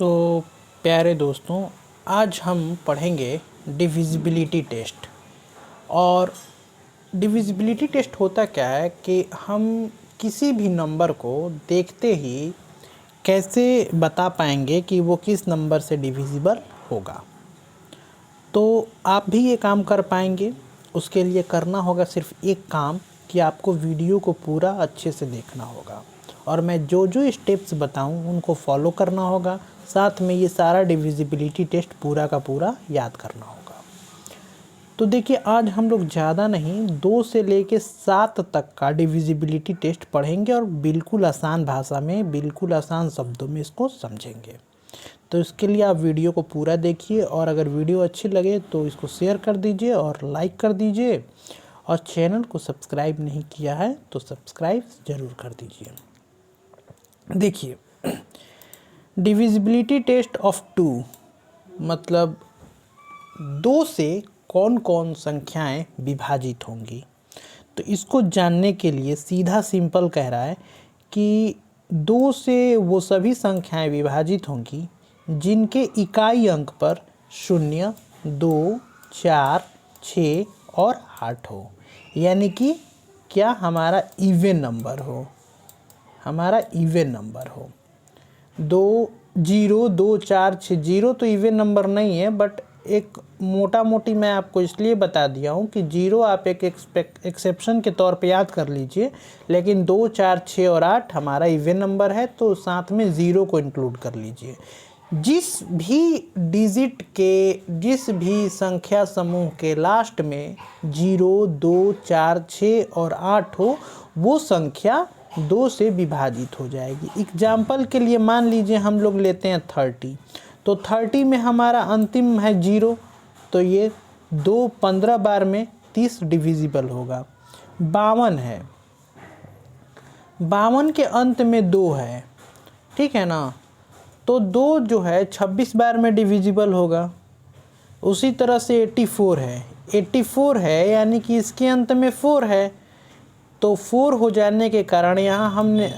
तो प्यारे दोस्तों, आज हम पढ़ेंगे डिविजिबिलिटी टेस्ट। और डिविजिबिलिटी टेस्ट होता क्या है कि हम किसी भी नंबर को देखते ही कैसे बता पाएंगे कि वो किस नंबर से डिविजिबल होगा। तो आप भी ये काम कर पाएंगे। उसके लिए करना होगा सिर्फ एक काम कि आपको वीडियो को पूरा अच्छे से देखना होगा और मैं जो जो स्टेप्स बताऊं उनको फॉलो करना होगा। साथ में ये सारा डिविजिबिलिटी टेस्ट पूरा का पूरा याद करना होगा। तो देखिए, आज हम लोग ज़्यादा नहीं 2 से लेके 7 तक का डिविजिबिलिटी टेस्ट पढ़ेंगे और बिल्कुल आसान भाषा में, बिल्कुल आसान शब्दों में इसको समझेंगे। तो इसके लिए आप वीडियो को पूरा देखिए और अगर वीडियो अच्छी लगे तो इसको शेयर कर दीजिए और लाइक कर दीजिए, और चैनल को सब्सक्राइब नहीं किया है तो सब्सक्राइब ज़रूर कर दीजिए। देखिए, डिविजिबिलिटी टेस्ट ऑफ 2 मतलब 2 से कौन कौन संख्याएं विभाजित होंगी। तो इसको जानने के लिए सीधा सिंपल कह रहा है कि 2 से वो सभी संख्याएं विभाजित होंगी जिनके इकाई अंक पर 0, 2, 4, 6 और 8 हो, यानी कि क्या हमारा इवन नंबर हो, हमारा इवन नंबर हो। 2 0 2 4 6 0 तो इवन नंबर नहीं है, बट एक मोटा मोटी मैं आपको इसलिए बता दिया हूँ कि 0 आप एक एक्सेप्शन के तौर पे याद कर लीजिए, लेकिन 2 4 6 और 8 हमारा इवन नंबर है, तो साथ में 0 को इंक्लूड कर लीजिए। जिस भी डिजिट के, जिस भी संख्या समूह के लास्ट में 0 2 4 6 और 8 हो, वो संख्या 2 से विभाजित हो जाएगी। एग्जाम्पल के लिए मान लीजिए हम लोग लेते हैं 30, तो 30 में हमारा अंतिम है 0, तो ये 2 15 बार में 30 डिविजिबल होगा। 52 है, 52 के अंत में 2 है, ठीक है ना, तो 2 जो है 26 बार में डिविजिबल होगा। उसी तरह से 84 है, 84 है यानी कि इसके अंत में 4 है, तो 4 हो जाने के कारण यहाँ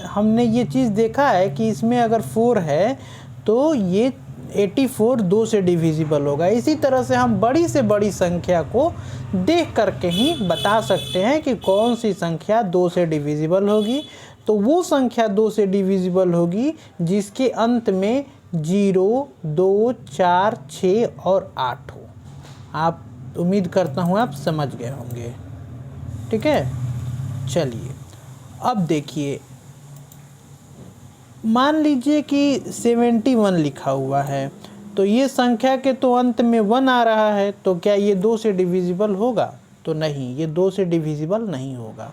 हमने ये चीज़ देखा है कि इसमें अगर 4 है तो ये 84 2 से डिविजिबल होगा। इसी तरह से हम बड़ी से बड़ी संख्या को देख करके ही बता सकते हैं कि कौन सी संख्या 2 से डिविजिबल होगी। तो वो संख्या 2 से डिविजिबल होगी जिसके अंत में 0 2 4 6 और 8 हो। आप, उम्मीद करता हूँ आप समझ गए होंगे, ठीक है। चलिए अब देखिए, मान लीजिए कि 71 लिखा हुआ है, तो ये संख्या के तो अंत में 1 आ रहा है, तो क्या ये 2 से डिविजिबल होगा? तो नहीं, ये 2 से डिविजिबल नहीं होगा।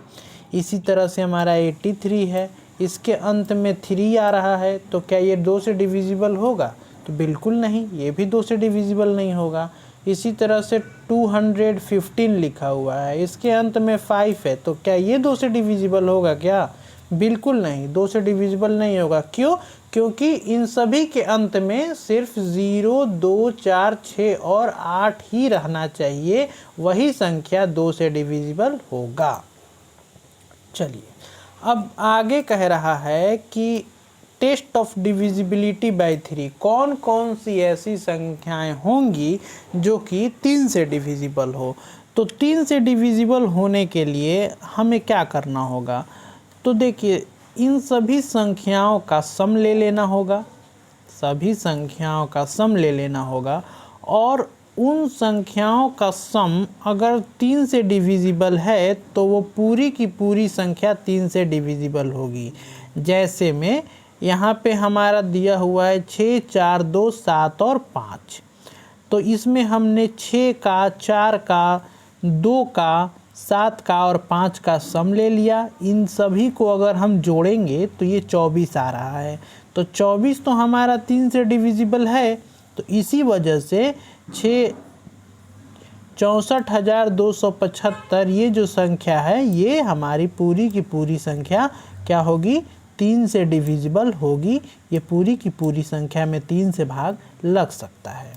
इसी तरह से हमारा 83 है, इसके अंत में 3 आ रहा है, तो क्या ये 2 से डिविजिबल होगा? तो बिल्कुल नहीं, ये भी 2 से डिविजिबल नहीं होगा। इसी तरह से 215 लिखा हुआ है, इसके अंत में 5 है, तो क्या ये 2 से डिविजिबल होगा क्या? बिल्कुल नहीं, 2 से डिविजिबल नहीं होगा। क्यों? क्योंकि इन सभी के अंत में सिर्फ 0 2 4 6 और 8 ही रहना चाहिए, वही संख्या 2 से डिविजिबल होगा। चलिए अब आगे कह रहा है कि टेस्ट ऑफ डिविजिबिलिटी बाय 3, कौन कौन सी ऐसी संख्याएं होंगी जो कि 3 से डिविजिबल हो। तो 3 से डिविजिबल होने के लिए हमें क्या करना होगा? तो देखिए, इन सभी संख्याओं का सम ले लेना होगा, सभी संख्याओं का सम ले लेना होगा, और उन संख्याओं का सम अगर 3 से डिविजिबल है तो वो पूरी की पूरी संख्या 3 से डिविजिबल होगी। जैसे में यहाँ पे हमारा दिया हुआ है 6 4 2 7 और 5, तो इसमें हमने 6 का, 4 का, 2 का, 7 का और 5 का सम ले लिया। इन सभी को अगर हम जोड़ेंगे तो ये 24 आ रहा है, तो 24 तो हमारा 3 से डिविजिबल है। तो इसी वजह से 64,275 ये जो संख्या है, ये हमारी पूरी की पूरी संख्या क्या होगी? 3 से डिविजिबल होगी। ये पूरी की पूरी संख्या में 3 से भाग लग सकता है।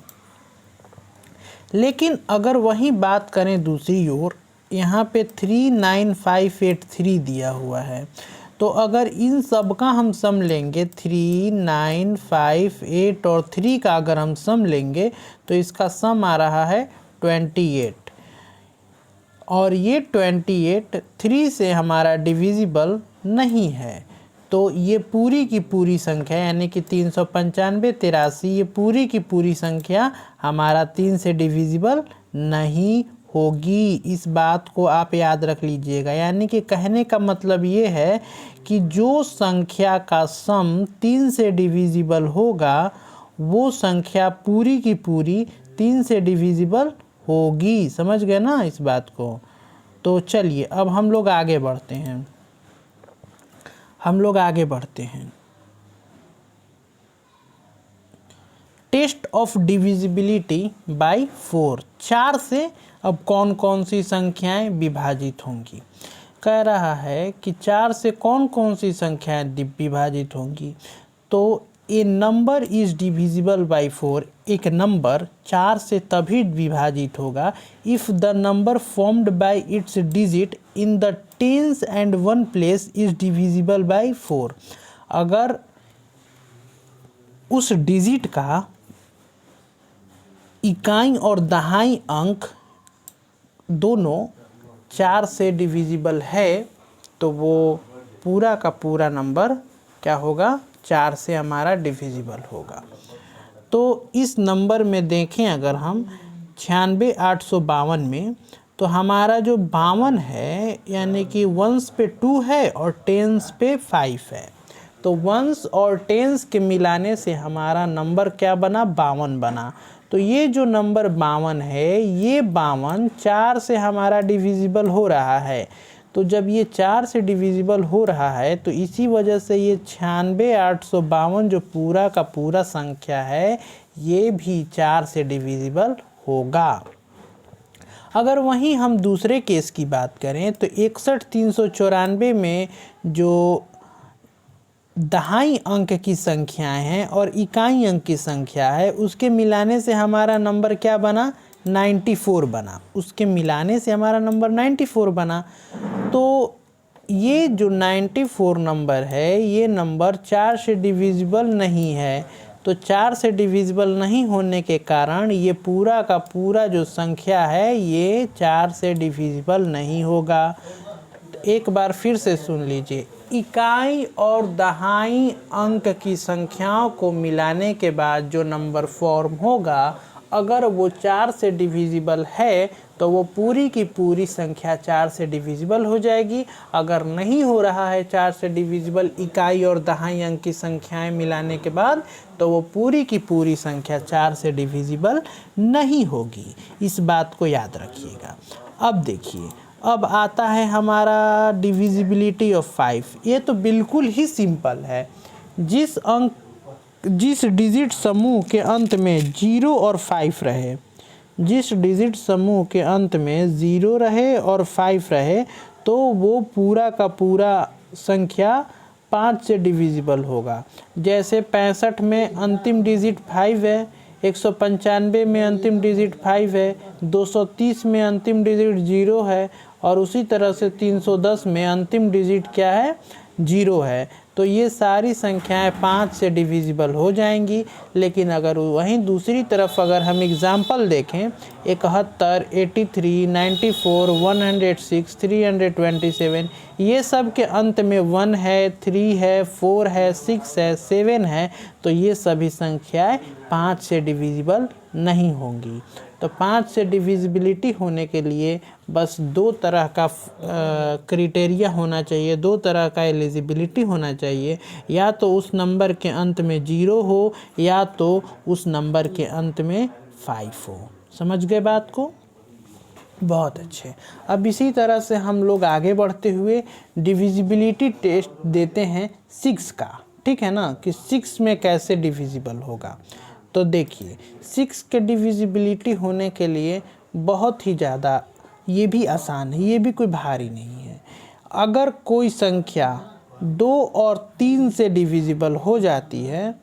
लेकिन अगर वही बात करें दूसरी ओर, यहाँ पे 39583 दिया हुआ है, तो अगर इन सब का हम सम लेंगे 3, 9, 5, 8 और 3 का अगर हम सम लेंगे तो इसका सम आ रहा है 28। और ये 28 3 से हमारा डिविजिबल नहीं है। तो ये पूरी की पूरी संख्या यानी कि 395, 83 ये पूरी की पूरी संख्या हमारा 3 से डिविजिबल नहीं होगी। इस बात को आप याद रख लीजिएगा। यानी कि कहने का मतलब ये है कि जो संख्या का सम 3 से डिविजिबल होगा वो संख्या पूरी की पूरी 3 से डिविजिबल होगी। समझ गए ना इस बात को। तो चलिए अब हम लोग आगे बढ़ते हैं। Test of divisibility bye 4। 4 से अब कौन कौन सी संख्याएं विभाजित होंगी। कह रहा है कि 4 से कौन कौन सी संख्याएं विभाजित होंगी। तो a number is divisible by 4। एक नंबर 4 से तभी विभाजित होगा if the number formed by its digit in the tens and one place is divisible by 4। अगर उस डिजिट का इकाई और दहाई अंक दोनों 4 से डिविजिबल है तो वो पूरा का पूरा नंबर क्या होगा, 4 से हमारा डिविजिबल होगा। तो इस नंबर में देखें अगर हम 96,852 में, तो हमारा जो 52 है यानी कि वंस पे 2 है और टेंस पे 5 है। तो वंस और टेंस के मिलाने से हमारा नंबर क्या बना, 52 बना। तो ये जो नंबर 52 है, ये 52 4 से हमारा डिविजिबल हो रहा है। तो जब ये 4 से डिविजिबल हो रहा है तो इसी वजह से ये 96,852 जो पूरा का पूरा संख्या है ये भी 4 से डिविजिबल होगा। अगर वहीं हम दूसरे केस की बात करें तो 61,394 में जो दहाई अंक की संख्याएं हैं और इकाई अंक की संख्या है उसके मिलाने से हमारा नंबर क्या बना, 94 बना। उसके मिलाने से हमारा नंबर 94 बना। तो ये जो 94 नंबर है ये नंबर 4 से डिविजिबल नहीं है। तो 4 से डिविजिबल नहीं होने के कारण ये पूरा का पूरा जो संख्या है ये 4 से डिविजिबल नहीं होगा। तो एक बार फिर से सुन लीजिए, इकाई और दहाई अंक की संख्याओं को मिलाने के बाद जो नंबर फॉर्म होगा अगर वो 4 से डिविजिबल है तो वो पूरी की पूरी संख्या 4 से डिविजिबल हो जाएगी। अगर नहीं हो रहा है 4 से डिविजिबल इकाई और दहाई अंक की संख्याएं मिलाने के बाद तो वो पूरी की पूरी संख्या 4 से डिविजिबल नहीं होगी। इस बात को याद रखिएगा। अब देखिए, अब आता है हमारा डिविजिबिलिटी ऑफ 5। ये तो बिल्कुल ही सिंपल है। जिस डिजिट समूह के अंत में 0 और 5 रहे, जिस डिजिट समूह के अंत में 0 रहे और 5 रहे तो वो पूरा का पूरा संख्या 5 से डिविजिबल होगा। जैसे 65 में अंतिम डिजिट 5 है, 195 में अंतिम डिजिट 5 है, 230 में अंतिम डिजिट 0 है और उसी तरह से 310 में अंतिम डिजिट क्या है, 0 है। तो ये सारी संख्याएं 5 से डिविजिबल हो जाएंगी। लेकिन अगर वहीं दूसरी तरफ अगर हम एग्जाम्पल देखें 71, 83, 94, 106, 327 ये सब के अंत में 1 है, 3 है, 4 है, 6 है, 7 है तो ये सभी संख्याएं 5 से डिविजिबल नहीं होंगी। तो 5 से डिविजिबिलिटी होने के लिए बस 2 तरह का क्राइटेरिया होना चाहिए, 2 तरह का एलिजिबिलिटी होना चाहिए। या तो उस नंबर के अंत में 0 हो या तो उस नंबर के अंत में 5 हो। समझ गए बात को? बहुत अच्छे। अब इसी तरह से हम लोग आगे बढ़ते हुए डिविजिबिलिटी टेस्ट देते हैं 6 का। ठीक है ना, कि 6 में कैसे डिविजिबल होगा। तो देखिए 6 के डिविजिबिलिटी होने के लिए बहुत ही ज़्यादा, ये भी आसान है, ये भी कोई भारी नहीं है। अगर कोई संख्या 2 और 3 से डिविजिबल हो जाती है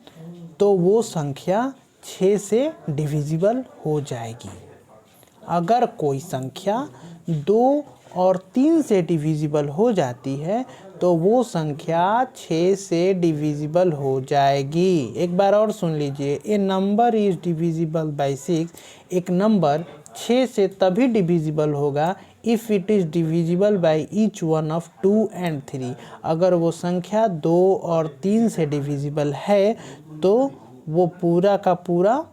तो वो संख्या 6 से डिविजिबल हो जाएगी। अगर कोई संख्या 2 और 3 से डिविजिबल हो जाती है तो वो संख्या 6 से डिविजिबल हो जाएगी। एक बार और सुन लीजिए, ए नंबर इज डिविजिबल बाई 6। एक नंबर 6 से तभी डिविजिबल होगा if it is divisible by each one of 2 and 3। अगर वो संख्या 2 और 3 से डिविजिबल है तो वो पूरा का पूरा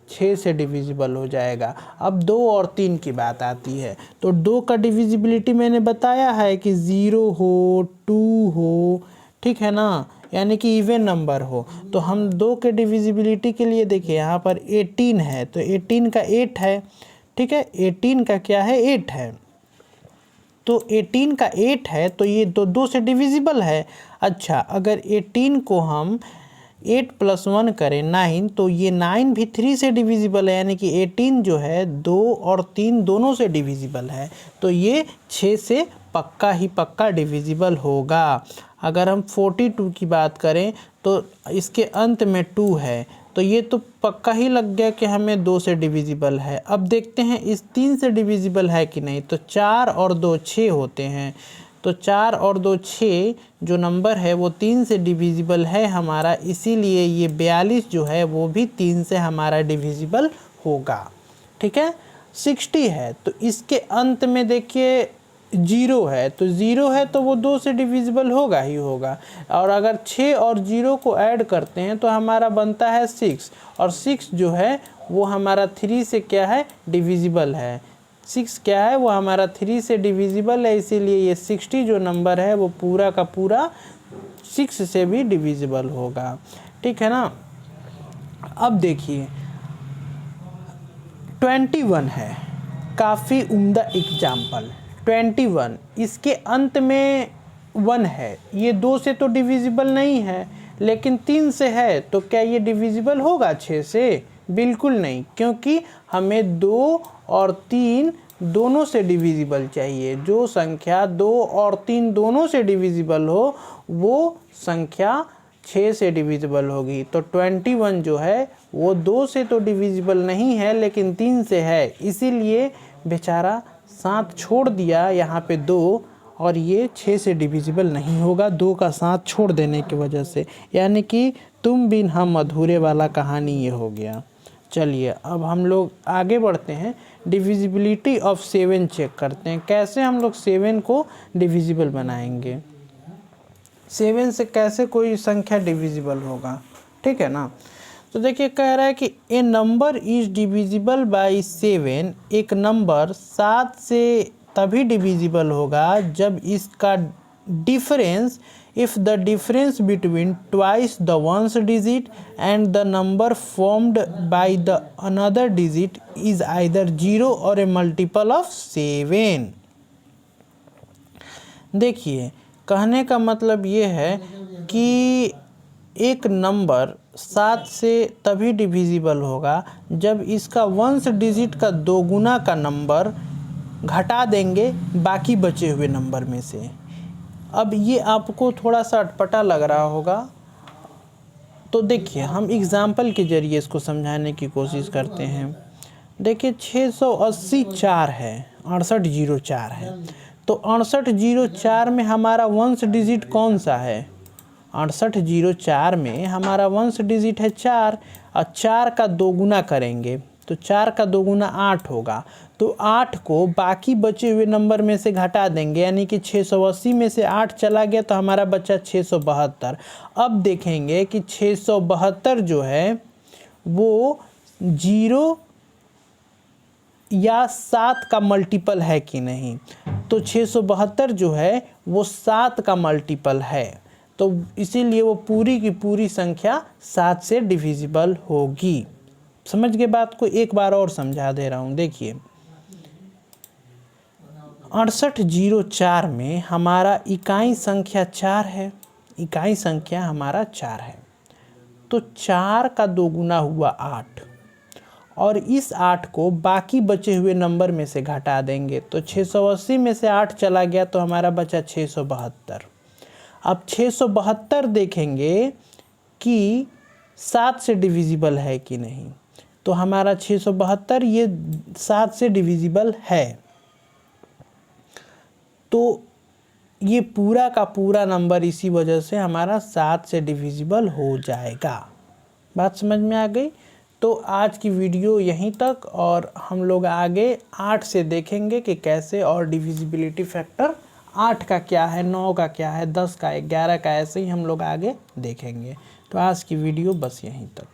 6 से डिविजिबल हो जाएगा। अब 2 और 3 की बात आती है, तो 2 का डिविजिबिलिटी मैंने बताया है कि 0 हो, 2 हो, ठीक है ना, यानी कि इवन नंबर हो। तो हम 2 के डिविजिबिलिटी के लिए देखिए, यहाँ पर 18 है तो 18 का 8 है, ठीक है, 18 का क्या है, 8 है। तो 18 का 8 है तो ये 2 से डिविजिबल है। अच्छा, अगर 18 को हम 8 + 1 करें 9, तो ये 9 भी 3 से डिविजिबल है, यानी कि 18 जो है 2 और 3 दोनों से डिविजिबल है। तो ये 6 से पक्का ही पक्का डिविजिबल होगा। अगर हम 42 की बात करें तो इसके अंत में 2 है, तो ये तो पक्का ही लग गया कि हमें 2 से डिविजिबल है। अब देखते हैं इस 3 से डिविजिबल है कि नहीं। तो 4 और 2 6 होते हैं, तो 4 और 2 6 जो नंबर है वो 3 से डिविजिबल है हमारा, इसीलिए ये 42 जो है वो भी 3 से हमारा डिविजिबल होगा। ठीक है, 60 है तो इसके अंत में देखिए 0 है, तो 0 है तो वो 2 से डिविजिबल होगा ही होगा। और अगर 6 और 0 को ऐड करते हैं तो हमारा बनता है 6, और 6 जो है वो हमारा 3 से क्या है, डिविजिबल है। 6 क्या है, वो हमारा 3 से डिविजिबल है, इसीलिए ये 60 जो नंबर है वो पूरा का पूरा 6 से भी डिविजिबल होगा। ठीक है ना। अब देखिए 21 है, काफ़ी उम्दा एग्जाम्पल। 21 इसके अंत में 1 है, ये 2 से तो डिविजिबल नहीं है लेकिन 3 से है, तो क्या ये डिविजिबल होगा 6 से? बिल्कुल नहीं, क्योंकि हमें 2 और 3 दोनों से डिविजिबल चाहिए। जो संख्या 2 और 3 दोनों से डिविजिबल हो वो संख्या 6 से डिविजिबल होगी। तो 21 जो है वो 2 से तो डिविजिबल नहीं है लेकिन 3 से है, इसीलिए बेचारा 7 छोड़ दिया यहाँ पे 2, और ये 6 से डिविजिबल नहीं होगा 2 का 7 छोड़ देने की वजह से, यानी कि तुम बिन हम अधूरे वाला कहानी ये हो गया। चलिए अब हम लोग आगे बढ़ते हैं, डिविजिबिलिटी ऑफ 7 चेक करते हैं। कैसे हम लोग 7 को डिविजिबल बनाएंगे, 7 से कैसे कोई संख्या डिविजिबल होगा, ठीक है ना। तो देखिए कह रहा है कि ए नंबर इज डिविजिबल बाई 7। एक नंबर 7 से तभी डिविजिबल होगा जब इसका difference, if the difference between twice the ones digit and the number formed by the another digit is either 0 or a multiple of 7। देखिए कहने का मतलब ये है कि एक नंबर 7 से तभी डिविजिबल होगा जब इसका वंश डिजिट का 2 गुना का नंबर घटा देंगे बाकी बचे हुए नंबर में से। अब ये आपको थोड़ा सा अटपटा लग रहा होगा, तो देखिए हम एग्ज़ाम्पल के ज़रिए इसको समझाने की कोशिश करते हैं। देखिए 680 4 है, 6804 है, तो 6804 में हमारा वंश डिजिट कौन सा है? 6804 में हमारा वंश डिजिट है 4, और 4 का 2 गुना करेंगे तो 4 का 2 गुना 8 होगा। तो 8 को बाकी बचे हुए नंबर में से घटा देंगे, यानी कि 680 में से 8 चला गया तो हमारा बचा 672। अब देखेंगे कि 672 जो है वो 0 या 7 का मल्टीपल है कि नहीं। तो 672 जो है वो 7 का मल्टीपल है, तो इसीलिए वो पूरी की पूरी संख्या 7 से डिविजिबल होगी। समझ गए बात को? एक बार और समझा दे रहा हूँ। देखिए 6804 में हमारा इकाई संख्या 4 है, इकाई संख्या हमारा 4 है, तो 4 का 2 गुना हुआ 8, और इस 8 को बाकी बचे हुए नंबर में से घटा देंगे तो 680 में से 8 चला गया तो हमारा बचा 672। अब 672 देखेंगे कि 7 से डिविजिबल है कि नहीं, तो हमारा 672 ये 7 से डिविजिबल है। तो ये पूरा का पूरा नंबर इसी वजह से हमारा 7 से डिविजिबल हो जाएगा। बात समझ में आ गई? तो आज की वीडियो यहीं तक, और हम लोग आगे 8 से देखेंगे कि कैसे, और डिविजिबिलिटी फैक्टर 8 का क्या है, 9 का क्या है, 10 का, 11 का, ऐसे ही हम लोग आगे देखेंगे। तो आज की वीडियो बस यहीं तक।